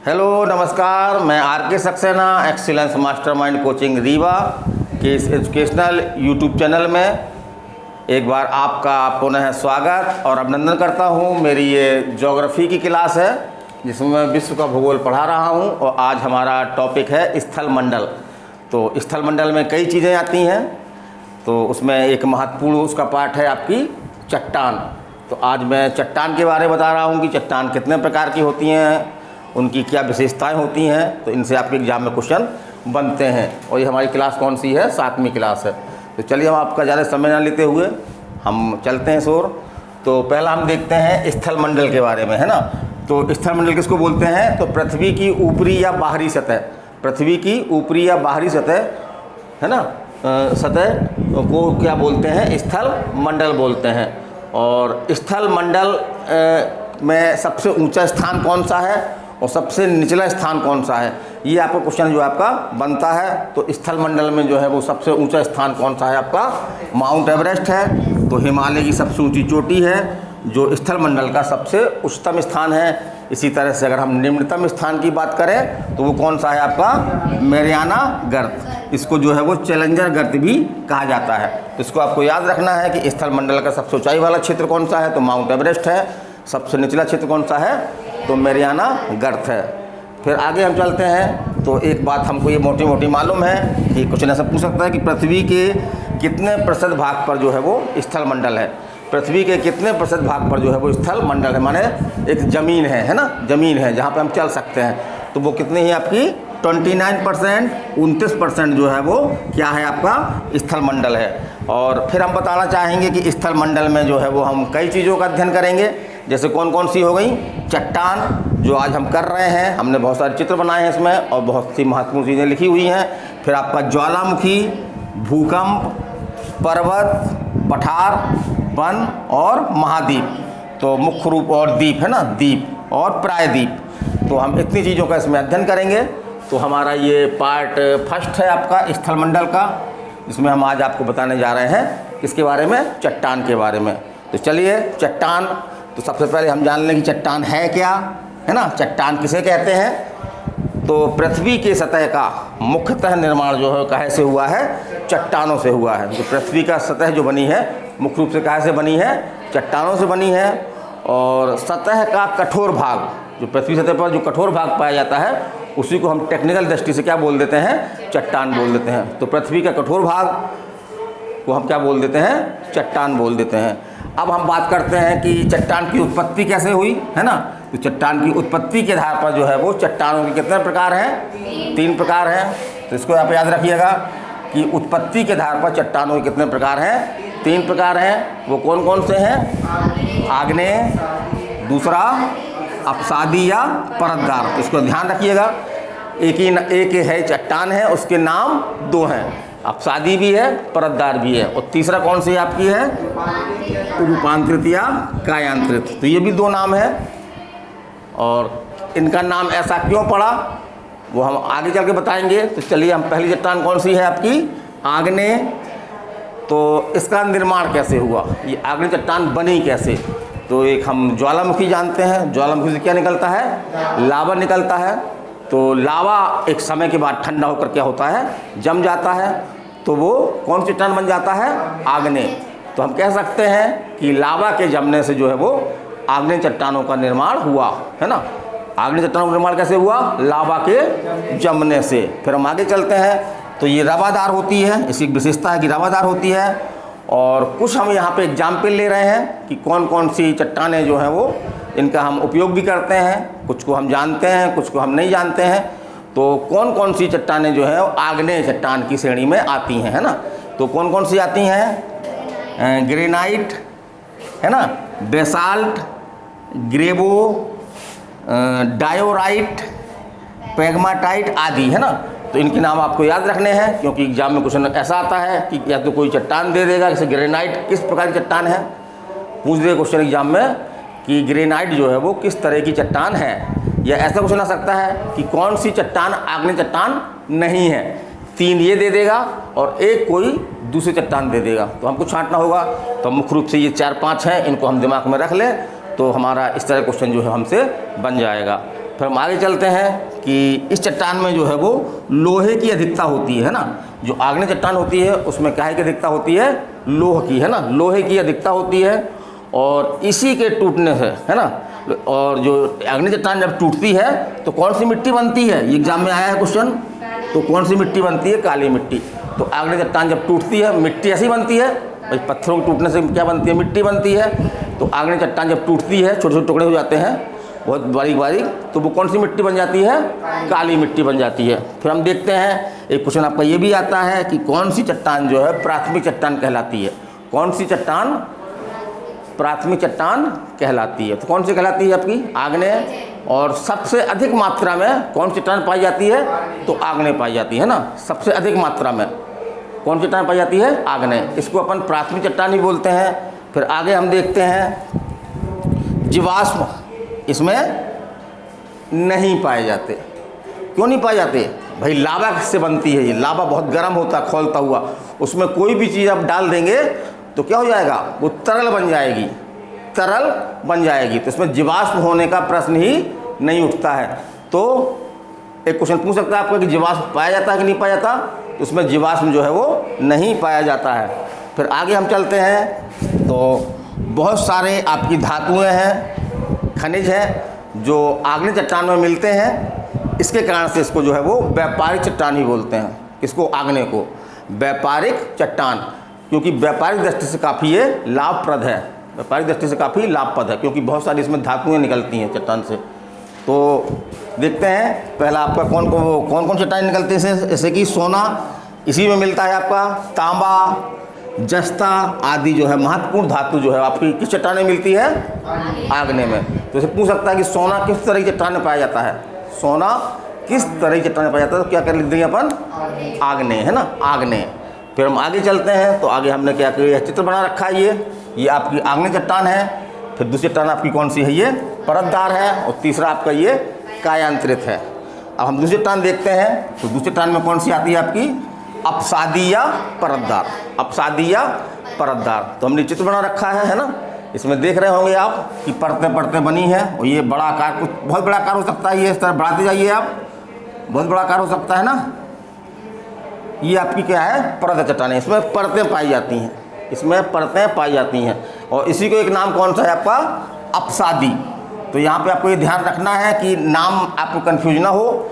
Hello नमस्कार, मैं are के Saxena excellence mastermind coaching Rewa के इस एजुकेशनल यूट्यूब चैनल में एक बार आपका पुनः स्वागत और अभिनंदन करता हूं। मेरी ये ज्योग्राफी की क्लास है जिसमें मैं विश्व का भूगोल पढ़ा रहा हूं और आज हमारा टॉपिक है स्थल मंडल। तो स्थल मंडल में कई चीज़ें आती हैं, तो उसमें एक महत्वपूर्ण उसका पार्ट है आपकी चट्टान। तो आज मैं चट्टान के बारे में बता रहा हूँ कि चट्टान कितने प्रकार की होती हैं, उनकी क्या विशेषताएं होती हैं, तो इनसे आपके एग्जाम में क्वेश्चन बनते हैं। और ये हमारी क्लास कौन सी है? 7वीं क्लास है। तो चलिए हम आपका ज़्यादा समय ना लेते हुए हम चलते हैं शोर। तो पहला हम देखते हैं स्थल मंडल के बारे में, है ना। तो स्थल मंडल किसको बोलते हैं? तो पृथ्वी की ऊपरी या बाहरी सतह, पृथ्वी की ऊपरी या बाहरी सतह, है ना, सतह को क्या बोलते हैं? स्थल मंडल बोलते हैं। और स्थल मंडल में सबसे ऊंचा स्थान कौन सा है और सबसे निचला स्थान कौन सा है, ये आपका क्वेश्चन जो आपका बनता है। तो स्थल मंडल में जो है वो सबसे ऊंचा स्थान कौन सा है? आपका माउंट एवरेस्ट है। तो हिमालय की सबसे ऊंची चोटी है जो स्थल मंडल का सबसे उच्चतम स्थान है। इसी तरह से अगर हम निम्नतम स्थान की बात करें तो वो कौन सा है? आपका मैरियाना गर्त। इसको जो है वो चैलेंजर गर्त भी कहा जाता है। तो इसको आपको याद रखना है कि स्थल मंडल का सबसे ऊंचाई वाला क्षेत्र कौन सा है? तो माउंट एवरेस्ट है। सबसे निचला क्षेत्र कौन सा है? तो मैरियाना गर्त है। फिर आगे हम चलते हैं। तो एक बात हमको ये मोटी मोटी मालूम है कि क्वेश्चन ऐसा पूछ सकता है कि पृथ्वी के कितने प्रतिशत भाग पर जो है वो स्थल मंडल है? पृथ्वी के कितने प्रतिशत भाग पर जो है वो स्थल मंडल है? माने एक ज़मीन है ना, ज़मीन है जहाँ पे हम चल सकते हैं। तो वो कितनी है आपकी? 29%, 29% जो है वो क्या है? आपका स्थल मंडल है। और फिर हम बताना चाहेंगे कि स्थल मंडल में जो है वो हम कई चीज़ों का अध्ययन करेंगे। जैसे कौन कौन सी हो गई? चट्टान जो आज हम कर रहे हैं, हमने बहुत सारे चित्र बनाए हैं इसमें और बहुत सी महत्वपूर्ण चीज़ें लिखी हुई हैं। फिर आपका ज्वालामुखी, भूकंप, पर्वत, पठार, वन और महाद्वीप। तो मुख्य रूप और द्वीप है ना, द्वीप और प्रायद्वीप। तो हम इतनी चीज़ों का इसमें अध्ययन करेंगे। तो हमारा ये पार्ट फर्स्ट है आपका स्थल मंडल का, जिसमें हम आज आपको बताने जा रहे हैं किसके बारे में? चट्टान के बारे में। तो चलिए चट्टान, तो सबसे पहले हम जान लें कि चट्टान है क्या, है ना। चट्टान किसे कहते हैं? तो पृथ्वी के सतह का मुख्यतः निर्माण जो है कहाँ से हुआ है? चट्टानों से हुआ है। तो पृथ्वी का सतह जो बनी है मुख्य रूप से कहाँ से बनी है? चट्टानों से बनी है। और सतह का कठोर भाग, जो पृथ्वी सतह पर जो कठोर भाग पाया जाता है उसी को हम टेक्निकल दृष्टि से क्या बोल देते हैं? चट्टान बोल देते हैं। तो पृथ्वी का कठोर भाग को हम क्या बोल देते हैं? चट्टान बोल देते हैं। अब हम बात करते हैं कि चट्टान की उत्पत्ति कैसे हुई, है ना। तो चट्टान की उत्पत्ति के आधार पर जो है वो चट्टानों के कितने प्रकार हैं? 3 प्रकार हैं। तो इसको आप याद रखिएगा कि उत्पत्ति के आधार पर चट्टानों के कितने प्रकार हैं? 3 प्रकार हैं। वो कौन कौन से हैं? आग्नेय, दूसरा अपसादी या परतदार। तो इसको ध्यान रखिएगा। एक है चट्टान है, उसके नाम 2 हैं, अपसादी भी है, परतदार भी है। और तीसरा कौन सी आपकी है? रूपांतरित या कायांतरित। तो ये भी 2 नाम है। और इनका नाम ऐसा क्यों पड़ा वो हम आगे चल के बताएंगे। तो चलिए हम पहली चट्टान कौन सी है आपकी? आग्नेय। तो इसका निर्माण कैसे हुआ? ये आग्नेय चट्टान बनी कैसे? तो एक हम ज्वालामुखी जानते हैं। ज्वालामुखी से क्या निकलता है? लावा निकलता है। तो लावा एक समय के बाद ठंडा होकर क्या होता है? जम जाता है। तो वो कौन सी चट्टान बन जाता है? आग्नेय। तो हम कह सकते हैं कि लावा के जमने से जो है वो आग्नेय चट्टानों का निर्माण हुआ, है ना। आग्नेय चट्टानों का निर्माण कैसे हुआ? लावा के जमने से। फिर हम आगे चलते हैं। तो ये रवादार होती है, इसकी विशेषता है कि रवादार होती है। और कुछ हम यहाँ पे एग्जाम्पल ले रहे हैं कि कौन कौन सी चट्टानें जो हैं वो इनका हम उपयोग भी करते हैं। कुछ को हम जानते हैं, कुछ को हम नहीं जानते हैं। तो कौन कौन सी चट्टानें जो है आग्नेय चट्टान की श्रेणी में आती हैं, है ना। तो कौन कौन सी आती हैं? ग्रेनाइट, है ना, बेसाल्ट, ग्रेबो, डायोराइट, पेग्माटाइट आदि, है ना। तो इनके नाम आपको याद रखने हैं क्योंकि एग्जाम में क्वेश्चन ऐसा आता है कि या तो कोई चट्टान दे देगा, जैसे ग्रेनाइट किस प्रकार की चट्टान है, पूछ दे क्वेश्चन एग्जाम में कि ग्रेनाइट जो है वो किस तरह की चट्टान है। या ऐसा क्वेश्चन आ सकता है कि कौन सी चट्टान आग्नेय चट्टान नहीं है। 3 ये दे देगा और एक कोई दूसरी चट्टान दे देगा। तो हमको छांटना होगा। तो मुख्य रूप से ये 4-5 हैं, इनको हम दिमाग में रख लें तो हमारा इस तरह क्वेश्चन जो है हमसे बन जाएगा। फिर हम आगे चलते हैं कि इस चट्टान में जो है वो लोहे की अधिकता होती है ना। जो आग्नेय चट्टान होती है उसमें क्या की अधिकता होती है, लोह की, है ना, लोहे की अधिकता होती है। और इसी के टूटने से, है ना, और जो आग्नेय चट्टान जब टूटती है तो कौन सी मिट्टी बनती है, ये एग्जाम में आया है क्वेश्चन, तो कौन सी मिट्टी बनती है, काली मिट्टी। तो आग्नेय चट्टान जब टूटती है मिट्टी ऐसी बनती है, भाई पत्थरों के टूटने से क्या बनती है, मिट्टी बनती है। तो आग्नेय चट्टान जब टूटती है, छोटे छोटे टुकड़े हो जाते हैं बहुत बारीक बारीक, तो वो कौन सी मिट्टी बन जाती है, काली मिट्टी बन जाती है। फिर हम देखते हैं एक क्वेश्चन आपका ये भी आता है कि कौन सी चट्टान जो है प्राथमिक चट्टान कहलाती है। कौन सी चट्टान प्राथमिक चट्टान कहलाती है, तो कौन सी कहलाती है आपकी, आग्नेय। और सबसे अधिक मात्रा में कौन सी चट्टान पाई जाती है, तो आग्नेय पाई जाती है ना। सबसे अधिक मात्रा में कौन सी चट्टान पाई जाती है, आग्नेय। इसको अपन प्राथमिक चट्टान ही बोलते हैं। फिर आगे हम देखते हैं जीवाश्म इसमें नहीं पाए जाते। क्यों नहीं पाए जाते, भाई लावा से बनती है ये, लावा बहुत गर्म होता है खौलता हुआ, उसमें कोई भी चीज़ आप डाल देंगे तो क्या हो जाएगा, वो तरल बन जाएगी, तरल बन जाएगी। तो इसमें जीवाश्म होने का प्रश्न ही नहीं उठता है। तो एक क्वेश्चन पूछ सकता है आपको कि जीवाश्म पाया जाता है कि नहीं पाया जाता, तो उसमें जीवाश्म जो है वो नहीं पाया जाता है। फिर आगे हम चलते हैं तो बहुत सारे आपकी धातुएं हैं, खनिज हैं जो आग्नेय चट्टान में मिलते हैं। इसके कारण से इसको जो है वो व्यापारिक चट्टान ही बोलते हैं। इसको आग्नेय को व्यापारिक चट्टान, क्योंकि व्यापारिक दृष्टि से काफ़ी ये लाभप्रद है, व्यापारिक दृष्टि से काफ़ी लाभप्रद है, क्योंकि बहुत सारी इसमें धातुएं निकलती हैं चट्टान से। तो देखते हैं पहला आपका कौन कौन चट्टान निकलती है, जैसे कि सोना, इसी में मिलता है आपका तांबा, जस्ता आदि जो है महत्वपूर्ण धातु जो है आपकी किस चट्टान में मिलती है, आग्नेय में। तो इसे पूछ सकता है कि सोना किस तरह की चट्टान में पाया जाता है, सोना किस तरह की चट्टान में पाया जाता है, तो क्या कर लिख देंगे अपन, आग्नेय, है ना, आग्नेय। फिर हम आगे चलते हैं तो आगे हमने क्या किया, चित्र बना रखा है, ये आपकी आग्नेय चट्टान है। फिर दूसरी चट्टान आपकी कौन सी है, ये परतदार है। और तीसरा आपका ये कायांतरित है। अब हम दूसरी चट्टान देखते हैं तो दूसरी चट्टान में कौन सी आती है आपकी, अपसादी या परतदार, अपसादी या परतदार। तो हमने चित्र बना रखा है ना, इसमें देख रहे होंगे आप कि परतें परतें बनी है। और ये बड़ा आकार, कुछ बहुत बड़ा आकार हो सकता है, ये इस तरह बढ़ाते जाइए आप, बहुत बड़ा आकार हो सकता है ना। ये आपकी क्या है, परत चट्टानें, इसमें परतें पाई जाती हैं, इसमें परतें पाई जाती हैं। और इसी को एक नाम कौन सा है आपका, अपसादी। तो यहाँ पे आपको ये ध्यान रखना है कि नाम आपको कन्फ्यूज ना हो,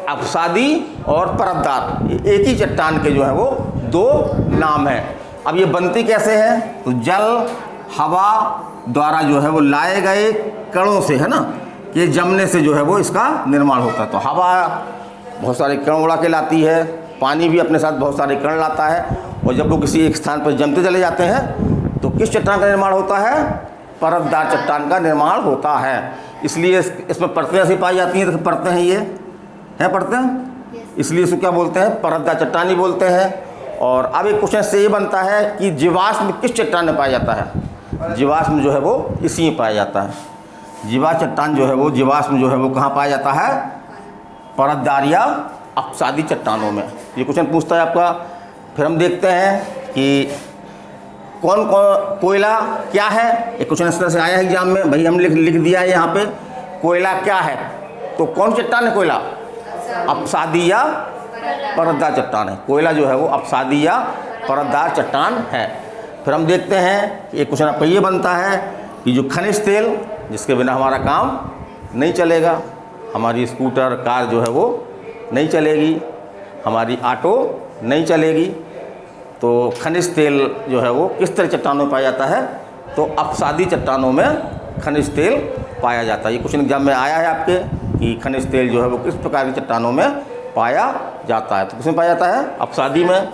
अपसादी और परतदार एक ही चट्टान के जो है वो दो नाम हैं। अब ये बनती कैसे है, तो जल हवा द्वारा जो है वो लाए गए कणों से, है ना, ये जमने से जो है वो इसका निर्माण होता है। तो हवा बहुत सारे कण उड़ा के लाती है, पानी भी अपने साथ बहुत सारे कण लाता है। और जब वो किसी एक स्थान पर जमते चले जाते हैं तो किस चट्टान का निर्माण होता है, परतदार चट्टान का निर्माण होता है। इसलिए इसमें परतें ऐसी पाई जाती हैं, तो परतें हैं, ये हैं परतें, इसलिए इसको क्या बोलते हैं, परतदार चट्टान ही बोलते हैं। और अब एक क्वेश्चन से ये बनता है कि जीवाश्म किस चट्टान में पाया जाता है, जीवाश्म जो है वो इसी में पाया जाता है। जीवा चट्टान जो है वो, जीवाश्म जो है वो कहाँ पाया जाता है, परतदार या अपसादी चट्टानों में। ये क्वेश्चन पूछता है आपका। फिर हम देखते हैं कि कौन कौन कोयला क्या है, एक क्वेश्चन इस तरह से आया है एग्जाम में, भाई हमने लिख दिया है यहाँ पे कोयला क्या है, तो कौन चट्टान है कोयला, अपसादी या परतदार चट्टान है। कोयला जो है वो अपसादी या परतदार चट्टान है। फिर हम देखते हैं एक क्वेश्चन आपका ये बनता है कि जो खनिज तेल, जिसके बिना हमारा काम नहीं चलेगा, हमारी स्कूटर कार जो है वो नहीं चलेगी, हमारी ऑटो नहीं चलेगी, तो खनिज तेल जो है वो किस तरह चट्टानों में पाया जाता है, तो अपसादी चट्टानों में खनिज तेल पाया जाता है। ये क्वेश्चन एग्जाम में आया है आपके कि खनिज तेल जो है वो किस प्रकार की चट्टानों में पाया जाता है, तो किसमें पाया जाता है, अपसादी में।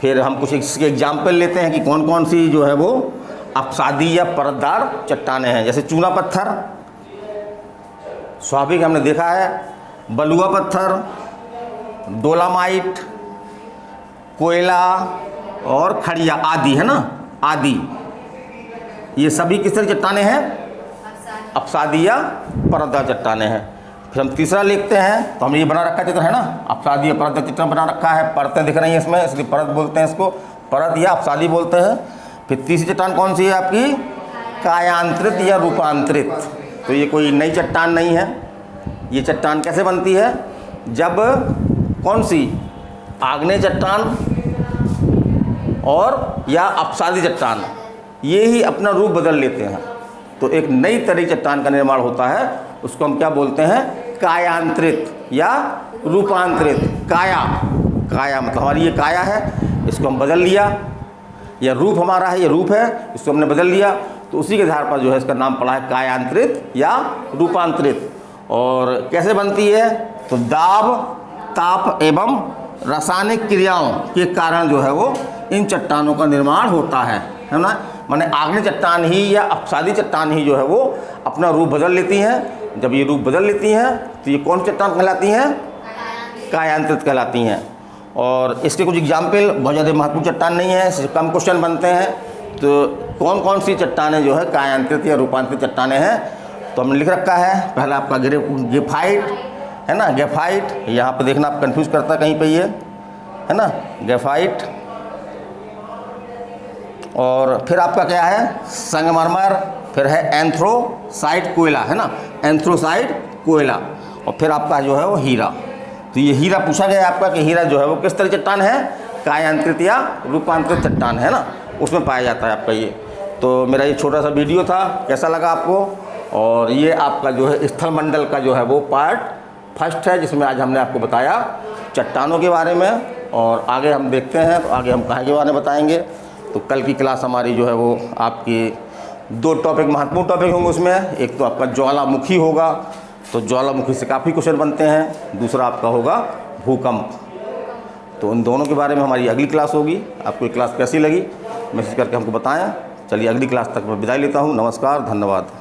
फिर हम कुछ इसके एग्जाम्पल लेते हैं कि कौन कौन सी जो है वो अपसादी या परतदार चट्टानें हैं। जैसे चूना पत्थर, स्वाभाविक हमने देखा है, बलुआ पत्थर, डोलामाइट, कोयला और खड़िया आदि, है ना, आदि, ये सभी किस तरह चट्टानें हैं, अपसादी या परतदार चट्टानें हैं। फिर हम तीसरा लिखते हैं, तो हमने ये बना रखा चित्र, है ना, अपसादी या परतदार चित्र बना रखा है, परतें दिख रही हैं इसमें, इसलिए परत बोलते हैं इसको, परत या अपसादी बोलते हैं। फिर तीसरी चट्टान कौन सी है आपकी, कायांतरित या रूपांतरित। तो ये कोई नई चट्टान नहीं है, ये चट्टान कैसे बनती है? जब कौन सी? आग्नेय चट्टान और या अपसादी चट्टान ये ही अपना रूप बदल लेते हैं, तो एक नई तरह की चट्टान का निर्माण होता है। उसको हम क्या बोलते हैं? कायांतरित या रूपांतरित। काया मतलब हमारी ये काया है, इसको हम बदल लिया, यह रूप हमारा है, ये रूप है, इसको हमने बदल लिया, तो उसी के आधार पर जो है इसका नाम पड़ा है कायांतरित या रूपांतरित। और कैसे बनती है? तो दाब, ताप एवं रासायनिक क्रियाओं के कारण जो है वो इन चट्टानों का निर्माण होता है ना। माने आग्नेय चट्टान ही या अपसादी चट्टान ही जो है वो अपना रूप बदल लेती हैं। जब ये रूप बदल लेती हैं तो ये कौन सी चट्टान कहलाती हैं? कायांतरित कहलाती हैं। और इसके कुछ एग्जाम्पल, बहुत ज़्यादा महत्वपूर्ण चट्टान नहीं है, इससे कम क्वेश्चन बनते हैं। तो कौन कौन सी चट्टानें जो है कायांतरित या रूपांतरित चट्टानें हैं? तो हमने लिख रखा है। पहला आपका ग्रेफाइट है ना, ग्रेफाइट। यहाँ पे देखना आप कंफ्यूज करता कहीं पे ये है ना, ग्रेफाइट। और फिर आपका क्या है? संगमरमर। फिर है एंथ्रोसाइट कोयला है ना, एंथ्रोसाइट कोयला। और फिर आपका जो है वो हीरा। तो ये हीरा पूछा गया आपका कि हीरा जो है वो किस तरह चट्टान है? कायांतरित या रूपांतरित चट्टान है ना, उसमें पाया जाता है आपका ये। तो मेरा ये छोटा सा वीडियो था, कैसा लगा आपको? और ये आपका जो है स्थल मंडल का जो है वो पार्ट फर्स्ट है, जिसमें आज हमने आपको बताया चट्टानों के बारे में। और आगे हम देखते हैं, तो आगे हम कहाँ के बारे में बताएंगे। तो कल की क्लास हमारी जो है वो आपकी 2 टॉपिक, महत्वपूर्ण टॉपिक होंगे उसमें। एक तो आपका ज्वालामुखी होगा, तो ज्वालामुखी से काफ़ी क्वेश्चन बनते हैं। दूसरा आपका होगा भूकंप। तो उन दोनों के बारे में हमारी अगली क्लास होगी। आपको ये क्लास कैसी लगी मैसेज करके हमको बताएं। चलिए अगली क्लास तक मैं विदाई लेता हूँ। नमस्कार, धन्यवाद।